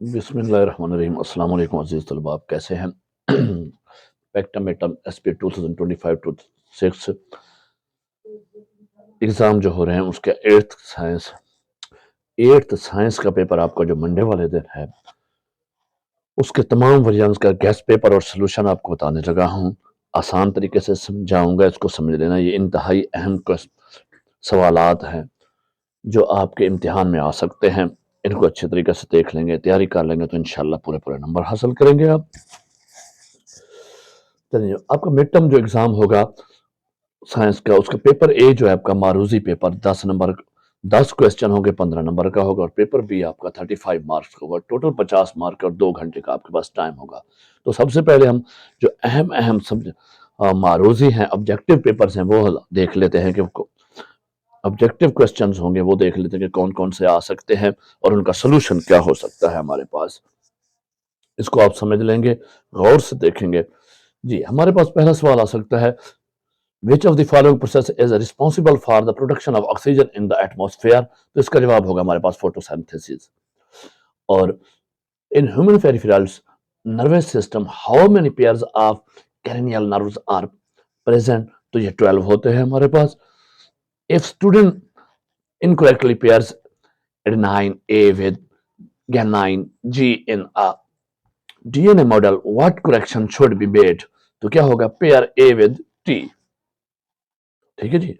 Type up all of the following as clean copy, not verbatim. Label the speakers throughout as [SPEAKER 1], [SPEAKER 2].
[SPEAKER 1] बिस्मिल्लाहिर्रहमानिर्रहीम। अस्सलाम वालेकुम अज़ीज़ तलबा, आप कैसे हैं? पेक्टामेटम एसपी 2025 टू 6 एग्ज़ाम जो हो रहे हैं उसके एट्थ साइंस का पेपर आपका जो मंडे वाले दिन है उसके तमाम वेरिएंट्स का गेस्ट पेपर और सोल्यूशन आपको बताने लगा हूँ। आसान तरीके से समझाऊंगा, इसको समझ लेना। ये इंतहाई अहम सवालात हैं जो आपके इम्तिहान में आ सकते हैं। इनको अच्छे तरीके से देख लेंगे, तैयारी कर लेंगे तो इंशाल्लाह पूरे पूरे नंबर हासिल करेंगे आप। चलिए, आपका मिड टर्म जो एग्जाम होगा साइंस का, उसका पेपर ए जो है आपका मारूजी पेपर 10 नंबर, 10 क्वेश्चन होंगे, 15 नंबर का होगा। और पेपर बी आपका 35 मार्क्स का होगा। टोटल 50 मार्क और 2 घंटे का आपके पास टाइम होगा। तो सबसे पहले हम जो अहम अहम सब मारूजी हैं, ऑब्जेक्टिव पेपर्स हैं, वो देख लेते हैं कि ऑब्जेक्टिव क्वेश्चंस होंगे, वो देख लेते हैं कि कौन कौन से आ सकते हैं और उनका सोल्यूशन क्या हो सकता है हमारे पास। इसको आप समझ लेंगे, गौर से देखेंगे। जी, हमारे पास पहला सवाल आ सकता है, which of the following process is responsible for the production of oxygen in the atmosphere. तो इसका जवाब होगा हमारे पास फोटोसिंथेसिस। और in human peripherals nervous system how many pairs of cranial nerves are present. तो ये 12 होते हैं हमारे पास। If student incorrectly pairs adenine A with guanine G in a DNA model, what correction should be made? तो क्या होगा, pair A with T। ठीक है जी।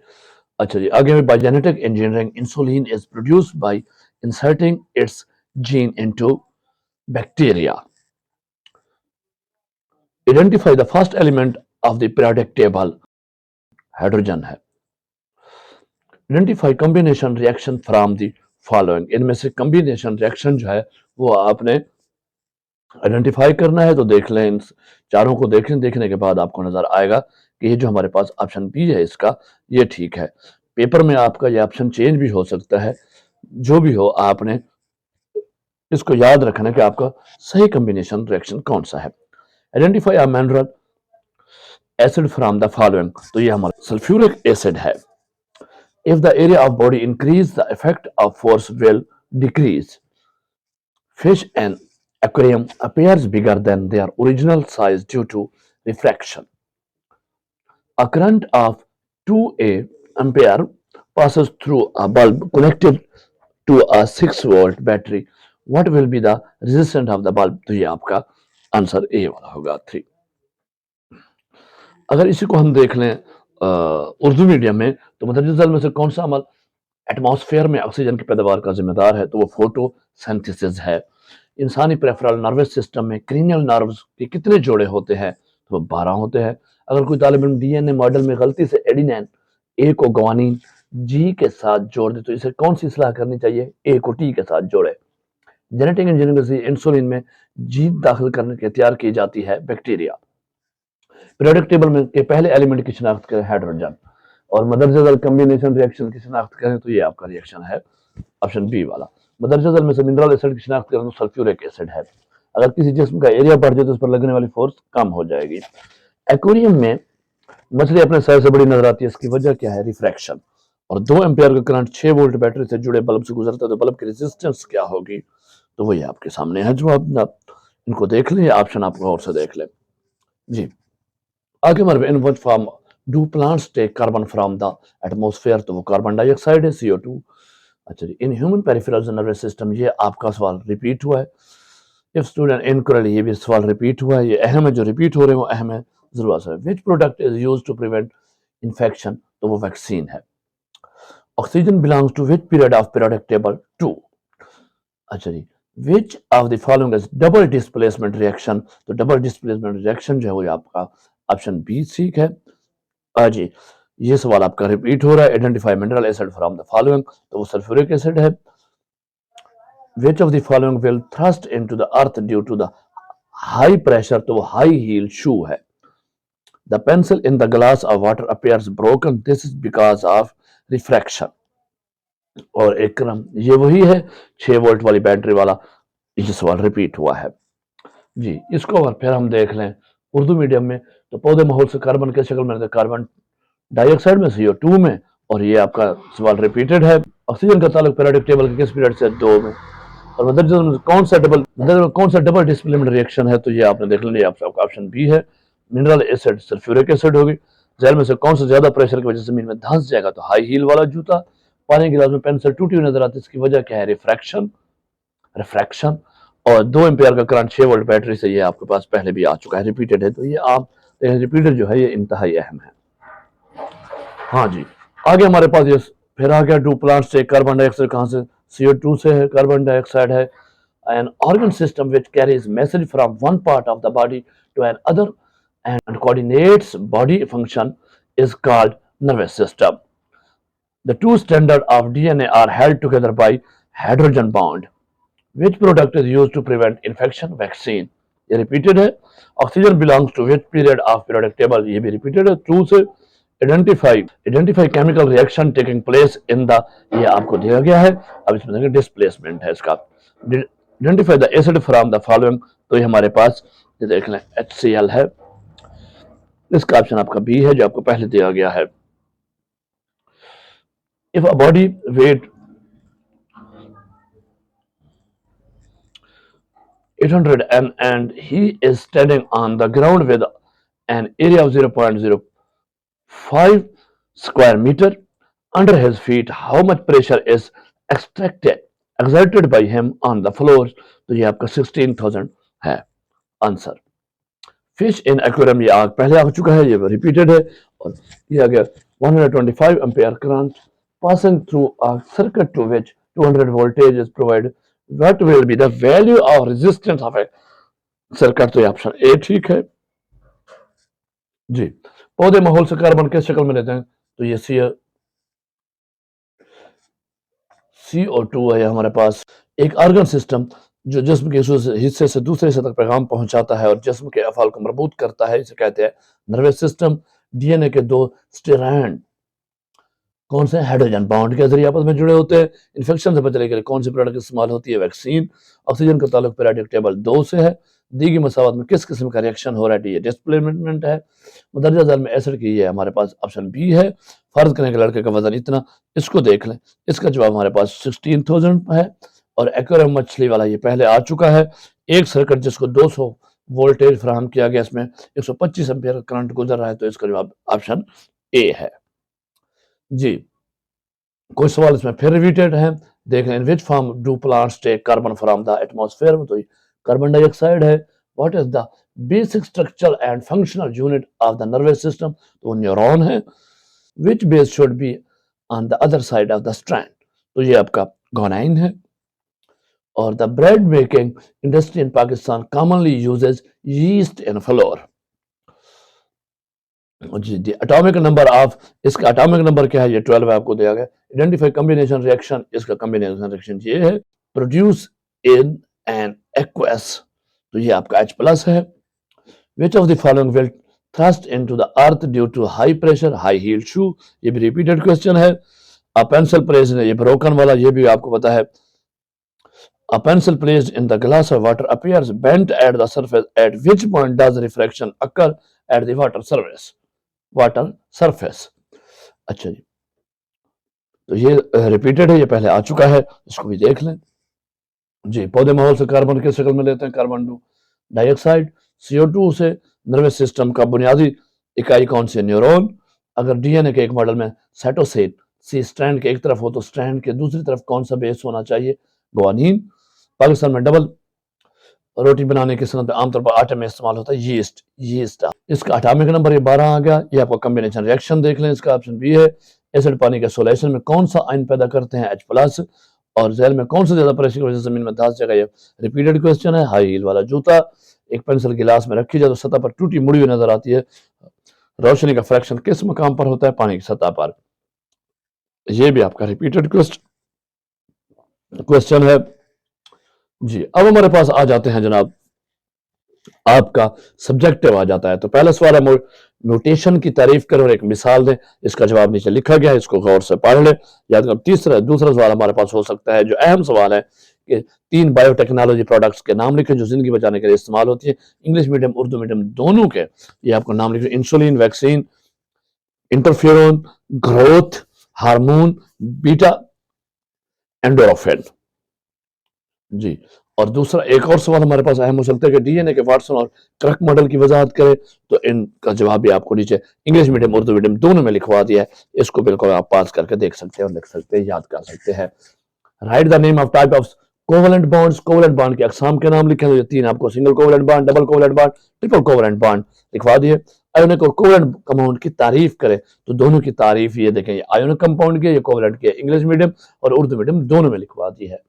[SPEAKER 1] अच्छा जी, आगे में by genetic engineering insulin is produced by inserting its gene into bacteria. Identify the first element of the periodic table. Hydrogen है। Identify combination reaction from the following. इनमें से combination reaction जो है वो आपने आइडेंटिफाई करना है। तो देख लें, इन चारों को देखें, देखने के बाद आपको नजर आएगा कि ये जो हमारे पास ऑप्शन बी है इसका, ये ठीक है। पेपर में आपका ये ऑप्शन चेंज भी हो सकता है। जो भी हो, आपने इसको याद रखना कि आपका सही कॉम्बिनेशन रिएक्शन कौन सा है। Identify a mineral acid from the following. तो ये हमारा सल्फ्यूरिक एसिड है। If the area of body increase the effect of force will decrease. Fish in aquarium appears bigger than their original size due to refraction. A current of 2A ampere passes through a bulb connected to a 6 volt battery. What will be the resistance of the bulb? तो ये आपका answer A वाला होगा 3। अगर इसी को हम देख लें उर्दू मीडियम में, तो मदरजा में से कौन सा अमल एटमॉस्फेयर में ऑक्सीजन की पैदावार का जिम्मेदार है? तो वो फोटोसिंथेसिस है। इंसानी प्रेफरल नर्वस सिस्टम में क्रीनियल नर्व्स के कितने जोड़े होते हैं? तो वो 12 होते हैं। अगर कोई तालिब इल्म डीएनए मॉडल में गलती से एडिनिन ए को ग्वानिन जी के साथ जोड़ दे, तो इसे कौन सी इस्लाह करनी चाहिए? ए को टी के साथ जोड़े। जेनेटिक इंजीनियरिंग से इंसुलिन में जीन दाखिल करने के तैयार की जाती है बैक्टीरिया। पीरियोडिक टेबल में के पहले एलिमेंट की शिनाख्त करें, हाइड्रोजन। और मदरजा कम्बिनेशन रिएक्शन की शिनाख्त करें, तो ये आपका रिएक्शन है ऑप्शन बी वाला। मदरजा में से मिनरल एसिड की शिनाख्त करें तो सल्फ्यूरिक एसिड है। अगर किसी जिस्म का एरिया बढ़ जाए तो उस पर लगने वाली फोर्स कम हो जाएगी। एक्वेरियम में मछली अपने साइज से बड़ी नजर आती है, इसकी वजह क्या है? रिफ्रैक्शन। और 2 एम्पियर का करंट 6 वोल्ट बैटरी से जुड़े बल्ब से गुजरता है, तो बल्ब की रेजिस्टेंस क्या होगी? तो वही आपके सामने है जवाब। आप इनको देख लें, ऑप्शन आपको और से देख लें जी। आगे हमारे in which form do plants take carbon from the atmosphere? तो वो कार्बन डाइऑक्साइड है, CO2। अच्छा जी, in human peripheral nervous system, ये आपका सवाल रिपीट हुआ है। इफ स्टूडेंट इनकरेक्टली, ये भी सवाल रिपीट हुआ है। ये अहम है, जो रिपीट हो रहे हैं वो अहम है, जरूर असर है। Which product is used to prevent infection? तो वो वैक्सीन है। Oxygen belongs to which period of periodic table 2? अच्छा जी, which of the following is double displacement reaction? तो डबल डिस्प्लेसमेंट रिएक्शन जो है वो आपका ऑप्शन बी ठीक है। जी, ये सवाल आपका रिपीट हो रहा है। Identify mineral acid from the following. तो वो सल्फ्यूरिक एसिड है। Which of the following will thrust into the earth due to the high pressure? तो वो high heel shoe है। The pencil in the glass of water appears broken. This is because of refraction. और एक क्रम ये वही है, 6 volt वाली बैटरी वाला। ये सवाल रिपीट हुआ है जी। इसको अगर फिर हम देख लें उर्दू मीडियम में, तो पौधे माहौल से कार्बन के शक्ल में, कार्बन डाइऑक्साइड में, CO2 में। और ये आपका सवाल रिपीटेड है। ऑक्सीजन का ताल्लुक पीरियोडिक टेबल के किस पीरियड से? 2 में। और मदरजा में कौन सा डबल डिस्प्लेसमेंट रिएक्शन है, तो ये आपने देख लिया, आपका ऑप्शन बी है, मिनरल एसिड सल्फ्यूरिक एसिड होगी। जहर में से कौन सा ज्यादा प्रेशर की वजह से जमीन में धंस जाएगा, तो हाई हील वाला जूता। पानी गिलास में पेंसिल टूटी हुई नजर आती है, इसकी वजह क्या है, रिफ्रैक्शन। और 2 एम्पियर का करंट 6 वोल्ट बैटरी से, ये आपके पास पहले भी आ चुका है, रिपीटेड है, तो ये आप रिपीटेड जो है ये इंतहाई अहम है। हाँ जी, आगे हमारे पास ये फिर आ गया, डू प्लांट्स से कार्बन डाइऑक्साइड कहाँ से, CO2 से है, कार्बन डाइऑक्साइड है। An organ system which carries message from one part of the body to another and coordinates body function is called nervous system. The two strands of DNA are held together by hydrogen bond. Which product is used to prevent infection? Vaccine. ये repeated है. Oxygen belongs to which period of periodic table? ये भी repeated है. True से identify chemical reaction taking place in the, ये आपको दिया गया है. अब इसमें देखिए displacement है इसका. Identify the acid from the following, तो ये हमारे पास ये देख लें HCl है. इसका ऑप्शन आपका बी है जो आपको पहले दिया गया है. If a body weight 800 and he is standing on the ground with an area of 0.05 square meter under his feet, how much pressure is exerted by him on the floor, तो ये आपका 16,000 है आंसर. फिश इन एक्वेरियम, ये आग पहले आ चुका है, ये रिपीटेड है. और ये आ गया 125 ampere current passing through a circuit to which 200 voltage is provided. What will be the value of resistance of a circuit? तो ये ऑप्शन ए ठीक है जी. पौधे माहौल से कार्बन किस शक्ल में लेते हैं, तो ये CO2 है हमारे पास. एक ऑर्गन सिस्टम जो जिस्म के हिस्से से दूसरे हिस्से तक पैगाम पहुंचाता है और जिस्म के अफाल को मरबूत करता है, इसे कहते हैं नर्वस सिस्टम. डीएनए के 2 स्ट्रैंड कौन से, हाइड्रोजन बॉन्ड के जरिए आपस में जुड़े होते हैं. इन्फेक्शन से बचने के लिए कौन सी प्रोडक्ट इस्तेमाल होती है, वैक्सीन. ऑक्सीजन का ताल्लुक पीरियोडिक टेबल 2 से है. दी गई मसावत में किस किस्म का रिएक्शन हो रहा है, ये डिस्प्लेसमेंट है. मुदर्जा जल में एसिड की, ये हमारे पास ऑप्शन बी है. फर्ज करें कि लड़के का वजन इतना, इसको देख लें, इसका जवाब हमारे पास 16,000 है. और एक्वेरियम मछली वाला ये पहले आ चुका है. एक सर्किट जिसको 200 वोल्टेज फराहम किया गया, इसमें 125 एम्पियर करंट गुजर रहा है, तो इसका जवाब ऑप्शन ए है जी. कुछ सवाल इसमें फिर रिपीटेड है, देख लें. In which form do plants take carbon from the atmosphere, तो कार्बन डाइऑक्साइड है. What is the basic structure and functional unit of the nervous system, तो न्यूरॉन है. Which base should be on the other side of the strand, तो ये आपका guanine है. और the bread making industry in Pakistan commonly uses yeast in flour. जी, atomic number of, इसका atomic number क्या है, ये 12 आपको दिया गया. आइडेंटिफाई कॉम्बिनेशन रिएक्शन, इसका कॉम्बिनेशन रिएक्शन ये है, प्रोड्यूस इन एन एक्वस, तो ये आपका H+ है. Which of the following will thrust into the earth due to high pressure, high heel shoe, ये भी रिपीटेड क्वेश्चन है. अ पेंसिल प्लेस्ड, ये ब्रोकन वाला, ये भी आपको पता है. A pencil placed in the glass of water appears bent at the surface. At which point does refraction occur at the water surface? अच्छा जी, तो ये रिपीटेड है, ये पहले आ चुका है, इसको भी देख लें जी. पौधे माहौल से कार्बन किस शक्ल में लेते हैं, कार्बन डाइऑक्साइड. CO2 से. नर्वस सिस्टम का बुनियादी इकाई कौन सी, न्यूरॉन. अगर डीएनए के एक मॉडल में साइटोसिन सी स्ट्रैंड के एक तरफ हो, तो स्ट्रैंड के दूसरी तरफ कौन सा बेस होना चाहिए, गुआनिन. पाकिस्तान में डबल रोटी बनाने की सनत आमतौर पर आटे में इस्तेमाल होता है यीस्ट. इसका एटॉमिक नंबर ये 12 आ गया. ये आपका कॉम्बिनेशन रिएक्शन देख लें, इसका ऑप्शन बी है. एसिड पानी के सोलेशन में कौन सा आयन पैदा करते हैं, H+. और जहर में कौन सा ज्यादा प्रेशर की वजह से जमीन में धंस जाएगा, ये रिपीटेड क्वेश्चन है. हाई हील वाला जूता. एक पेंसिल गिलास में रखी जाए तो सतह पर टूटी मुड़ी हुई नजर आती है. रोशनी का फ्रैक्शन किस मकाम पर होता है, पानी की सतह पर. ये भी आपका रिपीटेड क्वेश्चन है जी. अब हमारे पास आ जाते हैं जनाब, आपका सब्जेक्टिव आ जाता है. तो पहला सवाल है, म्यूटेशन की तारीफ करो और एक मिसाल दें. इसका जवाब नीचे लिखा गया है, इसको गौर से पढ़ लें, याद करें. दूसरा सवाल हमारे पास हो सकता है, जो अहम सवाल है कि 3 बायोटेक्नोलॉजी प्रोडक्ट्स के नाम लिखें जो जिंदगी बचाने के लिए इस्तेमाल होती है. इंग्लिश मीडियम उर्दू मीडियम दोनों के, ये आपको नाम लिखे. Insulin, vaccine, interferon, growth hormone, beta endorphin. जी। और दूसरा एक और सवाल हमारे पास अहम हो सकता है कि डीएनए के वाटसन और क्रक मॉडल की वजाहत करें, तो इनका जवाब भी आपको नीचे इंग्लिश मीडियम उर्दू मीडियम दोनों में लिखवा दिया है। इसको बिल्कुल आप पास करके देख सकते हैं और लिख सकते हैं, याद कर सकते हैं। Right the name of type of covalent bonds, covalent bond के अकसाम के नाम लिखे, तो ये तीन आपको single covalent bond, double covalent bond, triple covalent bond लिखवा दिए। आयोनिक और कोवलेंट कंपाउंड की तारीफ करें, तो दोनों की तारीफ ये देखें, ये आयोनिक कंपाउंड की, ये कोवलेंट की, इंग्लिश मीडियम और उर्दू मीडियम दोनों में लिखवा दी है।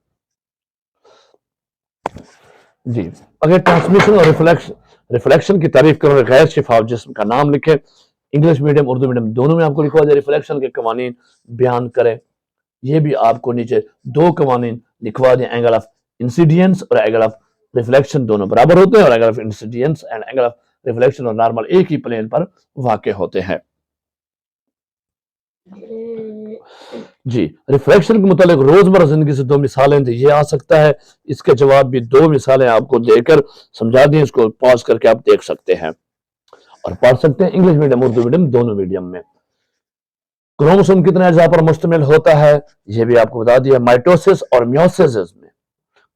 [SPEAKER 1] जी। अगर ट्रांसमिशन और रिफ्लेक्शन रिफ्लेक्शन की तारीफ करो, गैर शिफाफ जिस्म का नाम लिखे, इंग्लिश मीडियम उर्दू मीडियम दोनों में आपको लिखवा दिया। रिफ्लेक्शन के कवानीन बयान करें, ये भी आपको नीचे दो कवानीन लिखवा दिए, एंगल ऑफ इंसिडेंस और एंगल ऑफ रिफ्लेक्शन दोनों बराबर होते हैं, और angle of incidence and angle of reflection और नॉर्मल एक ही प्लेन पर वाक़ होते हैं। जी। रिफ्लेक्शन के मुतालिक रोजमर्रा जिंदगी से दो मिसालें थी, ये आ सकता है, इसके जवाब भी दो मिसालें आपको देकर समझा दी, इसको पॉज करके आप देख सकते हैं और पढ़ सकते हैं, इंग्लिश मीडियम उर्दू मीडियम दोनों मीडियम में। क्रोमोसोम कितने अज्जा पर मुश्तमिल होता है, ये भी आपको बता दिया। माइटोसिस और मियोसिस में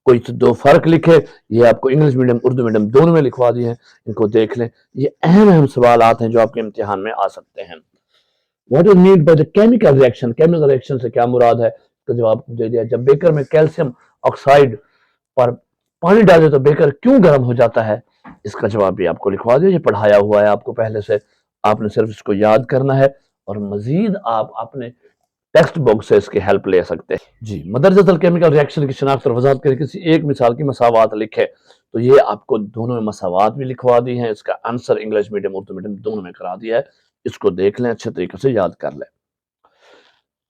[SPEAKER 1] कोई तो दो फर्क लिखे, ये आपको इंग्लिश मीडियम उर्दू मीडियम दोनों में लिखवा दिए हैं, इनको देख लें। ये अहम अहम सवाल हैं जो आपके इम्तिहान में आ सकते हैं। What is mean by the chemical reaction, chemical reaction से क्या मुराद है, इसका जवाब दे दिया। जब बेकर में कैल्शियम ऑक्साइड पर पानी डाले तो बेकर क्यों गर्म हो जाता है, इसका जवाब भी आपको लिखवा दिया। ये पढ़ाया हुआ है आपको पहले से, आपने सिर्फ इसको याद करना है और मजीद आप अपने टेक्स्ट बुक से इसकी हेल्प ले सकते हैं। जी। मदरजतल केमिकल रिएक्शन की शनाख्त और वजाहत करके किसी एक मिसाल की मसावात लिखे, तो ये आपको दोनों में मसावात भी लिखवा दी हैं। इसका answer English medium Urdu medium दोनों में करा दिया है, इसको देख लें, अच्छे तरीके से याद कर लें।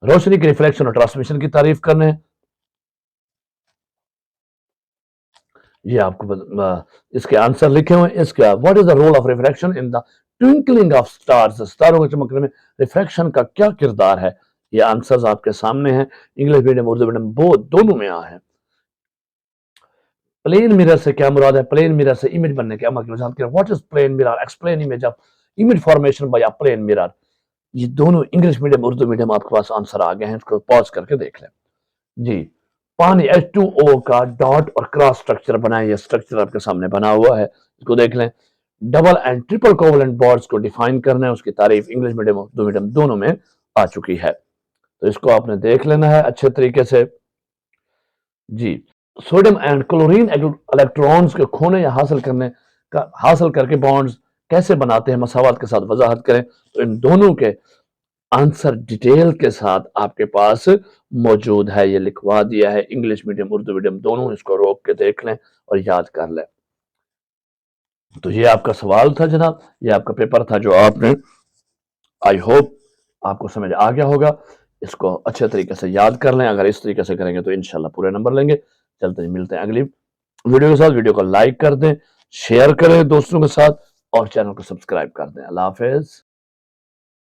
[SPEAKER 1] रोशनी की रिफ्लेक्शन और ट्रांसमिशन की तारीफ करने, ये आपको इसके आंसर लिखे हुए हैं। इसका what is the role of refraction in the twinkling of stars, सितारों के चमकने में रिफ्रैक्शन का क्या किरदार है, ये आंसर्स आपके सामने हैं। इंग्लिश मीडियम उर्दू मीडियम दोनों में आए हैं। प्लेन मिरर से क्या मुराद है, प्लेन मिरर से इमेज बनने के अमल की वजाहत करें। What is plane mirror, explain image of image formation by a plane mirror, ये दोनों इंग्लिश मीडियम उर्दू मीडियम आपके पास आंसर आ गए हैं, इसको पॉज करके देख लें। जी। पानी H2O का डॉट और क्रॉस स्ट्रक्चर बनाए, ये स्ट्रक्चर आपके सामने बना हुआ है, इसको देख लें। Double and triple covalent bonds को डिफाइन करना है, उसकी तारीफ इंग्लिश मीडियम और उर्दू मीडियम दोनों में आ चुकी है, तो इसको आपने देख लेना है अच्छे तरीके से। जी। सोडियम एंड क्लोरीन इलेक्ट्रॉन्स के खोने या हासिल करके बॉन्ड्स कैसे बनाते हैं, मसावत के साथ वजाहत करें, तो इन दोनों के आंसर डिटेल के साथ आपके पास मौजूद है, ये लिखवा दिया है इंग्लिश मीडियम उर्दू मीडियम दोनों, इसको रोक के देख लें और याद कर लें। तो ये आपका सवाल था जनाब, ये आपका पेपर था जो आपने, आई होप आपको समझ आ गया होगा, इसको अच्छे तरीके से याद कर लें। अगर इस तरीके से करेंगे तो इंशाल्लाह पूरे नंबर लेंगे। चलते मिलते हैं अगली वीडियो के साथ। वीडियो को लाइक कर दें, शेयर करें दोस्तों के साथ और चैनल को सब्सक्राइब कर दें। अल्लाह हाफिज।